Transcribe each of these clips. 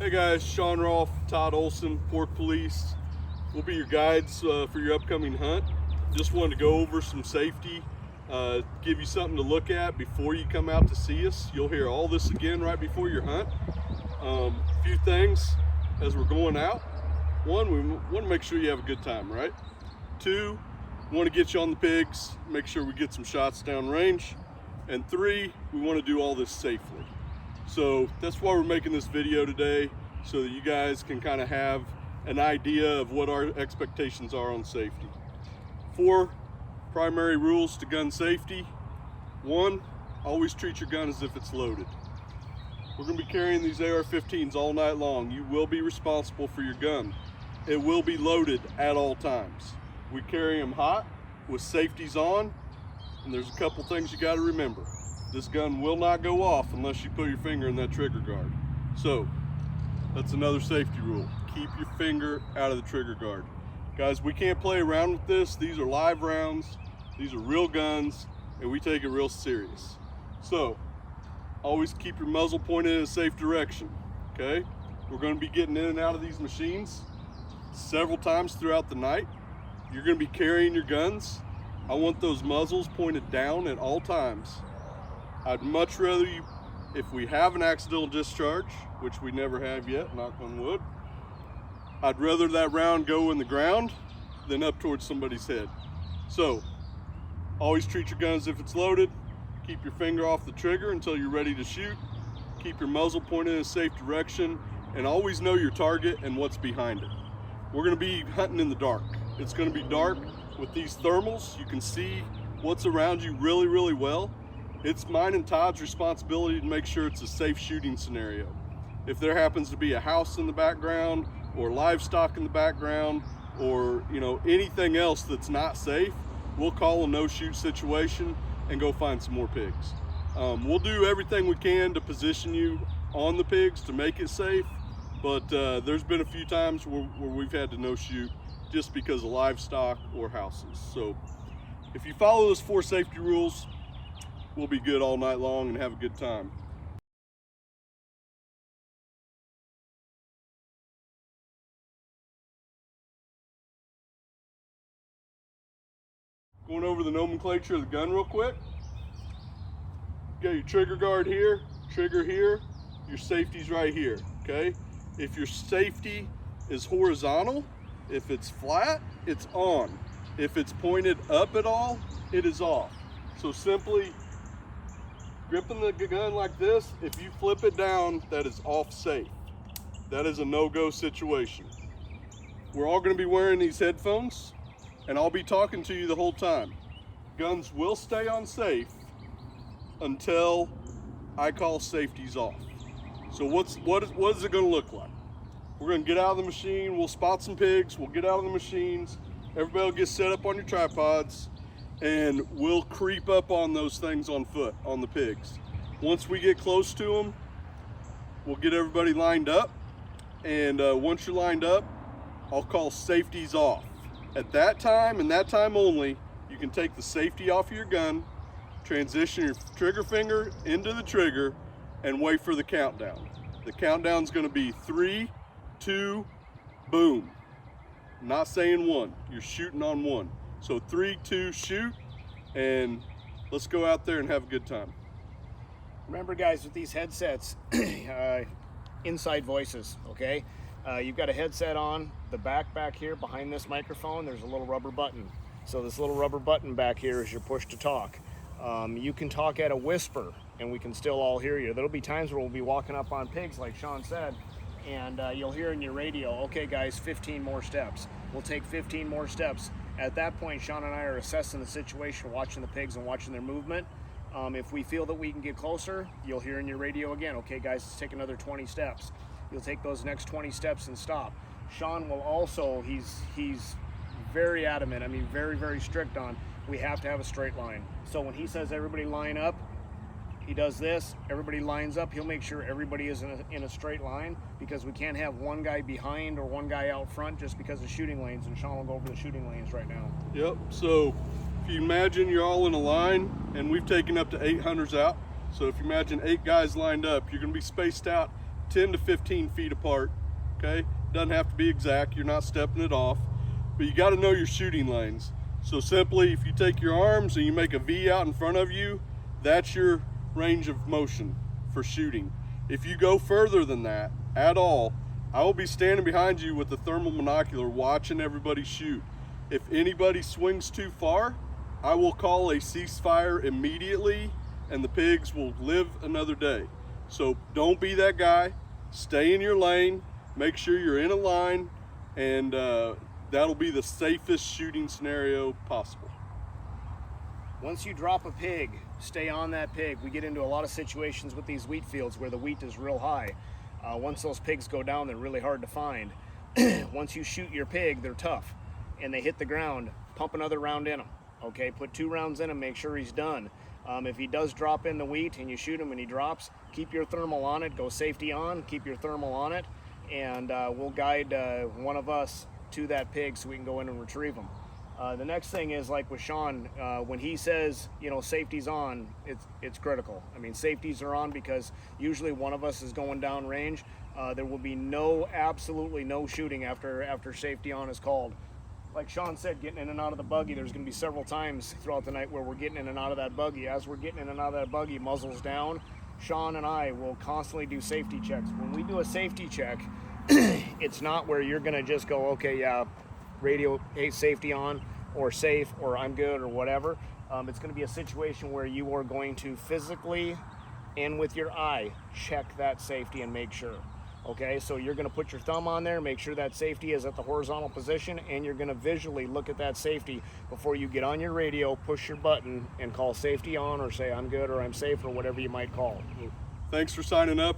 Hey guys, Shon, Rofle, Todd, Olson, Pork Police. We'll be your guides for your upcoming hunt. Just wanted to go over some safety, give you something to look at before you come out to see us. You'll hear all this again right before your hunt. A few things as we're going out. One, we want to make sure you have a good time, right? Two, we want to get you on the pigs, make sure we get some shots down range. And three, we want to do all this safely. So that's why we're making this video today, so that you guys can kind of have an idea of what our expectations are on safety. 4 primary rules to gun safety. 1, always treat your gun as if it's loaded. We're going to be carrying these AR-15s all night long. You will be responsible for your gun. It will be loaded at all times. We carry them hot with safeties on, and there's a couple things you got to remember. This gun will not go off unless you put your finger in that trigger guard. So that's another safety rule. Keep your finger out of the trigger guard. Guys, we can't play around with this. These are live rounds. These are real guns, and we take it real serious. So always keep your muzzle pointed in a safe direction, okay? We're going to be getting in and out of these machines several times throughout the night. You're going to be carrying your guns. I want those muzzles pointed down at all times. I'd much rather you, if we have an accidental discharge, which we never have yet, knock on wood, I'd rather that round go in the ground than up towards somebody's head. So always treat your gun as if it's loaded. Keep your finger off the trigger until you're ready to shoot. Keep your muzzle pointed in a safe direction, and always know your target and what's behind it. We're going to be hunting in the dark. It's going to be dark. With these thermals, you can see what's around you really, really well. It's mine and Todd's responsibility to make sure it's a safe shooting scenario. If there happens to be a house in the background or livestock in the background, or anything else that's not safe, we'll call a no-shoot situation and go find some more pigs. We'll do everything we can to position you on the pigs to make it safe, but there's been a few times where we've had to no-shoot just because of livestock or houses. So if you follow those 4 safety rules, we'll be good all night long and have a good time. Going over the nomenclature of the gun real quick. You got your trigger guard here, trigger here, your safety's right here, okay? If your safety is horizontal, if it's flat, it's on. If it's pointed up at all, it is off. So simply gripping the gun like this, if you flip it down, that is off safe. That is a no-go situation. We're all going to be wearing these headphones, and I'll be talking to you the whole time. Guns will stay on safe until I call safeties off. So what is it going to look like? We're going to get out of the machine, we'll spot some pigs, we'll get out of the machines, everybody will get set up on your tripods, and we'll creep up on those things on foot, on the pigs. Once we get close to them, we'll get everybody lined up, and once you're lined up, I'll call safeties off. At that time, and that time only, you can take the safety off of your gun, transition your trigger finger into the trigger, and wait for the countdown. The countdown's gonna be 3, 2, boom. I'm not saying 1, you're shooting on 1. So 3, 2, shoot, and let's go out there and have a good time. Remember, guys, with these headsets, inside voices, okay? You've got a headset on, the back here behind this microphone, there's a little rubber button. So this little rubber button back here is your push to talk. You can talk at a whisper, and we can still all hear you. There'll be times where we'll be walking up on pigs, like Shon said, and you'll hear in your radio, okay guys, 15 more steps. We'll take 15 more steps. At that point, Shon and I are assessing the situation, watching the pigs and watching their movement. If we feel that we can get closer, you'll hear in your radio again, okay guys, let's take another 20 steps. You'll take those next 20 steps and stop. Shon will also, he's very adamant, I mean very, very strict on, we have to have a straight line. So when he says everybody line up, he does this, everybody lines up, he'll make sure everybody is in a straight line, because we can't have one guy behind or one guy out front just because of shooting lanes, and Shon will go over the shooting lanes right now. Yep, so if you imagine you're all in a line, and we've taken up to 8 hunters out, so if you imagine 8 guys lined up, you're gonna be spaced out 10 to 15 feet apart, okay? Doesn't have to be exact, you're not stepping it off, but you gotta know your shooting lanes. So simply, if you take your arms and you make a V out in front of you, that's your range of motion for shooting. If you go further than that at all, I will be standing behind you with the thermal monocular watching everybody shoot. If anybody swings too far, I will call a ceasefire immediately and the pigs will live another day. So don't be that guy, stay in your lane, make sure you're in a line, and that'll be the safest shooting scenario possible. Once you drop a pig, stay on that pig. We get into a lot of situations with these wheat fields where the wheat is real high. Once those pigs go down, they're really hard to find. Once you shoot your pig, they're tough and they hit the ground, pump another round in them. Okay, put 2 rounds in him, make sure he's done. If he does drop in the wheat and you shoot him and he drops, keep your thermal on it, go safety on, keep your thermal on it, and we'll guide one of us to that pig so we can go in and retrieve him. The next thing is, like with Shon, when he says, you know, safety's on, it's critical. I mean, safeties are on because usually one of us is going down range. There will be absolutely no shooting after safety on is called. Like Shon said, getting in and out of the buggy, there's going to be several times throughout the night where we're getting in and out of that buggy. As we're getting in and out of that buggy, muzzles down, Shon and I will constantly do safety checks. When we do a safety check, it's not where you're going to just go, okay, yeah, radio, hey, safety on, or safe, or I'm good, or whatever. It's going to be a situation where you are going to physically and with your eye check that safety and make sure. Okay, so you're going to put your thumb on there, make sure that safety is at the horizontal position, and you're going to visually look at that safety before you get on your radio, push your button, and call safety on, or say I'm good, or I'm safe, or whatever you might call. Thanks for signing up.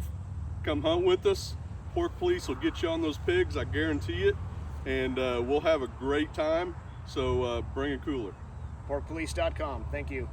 Come hunt with us. Pork Police will get you on those pigs, I guarantee it, and we'll have a great time. So bring a cooler. Porkpolice.com. Thank you.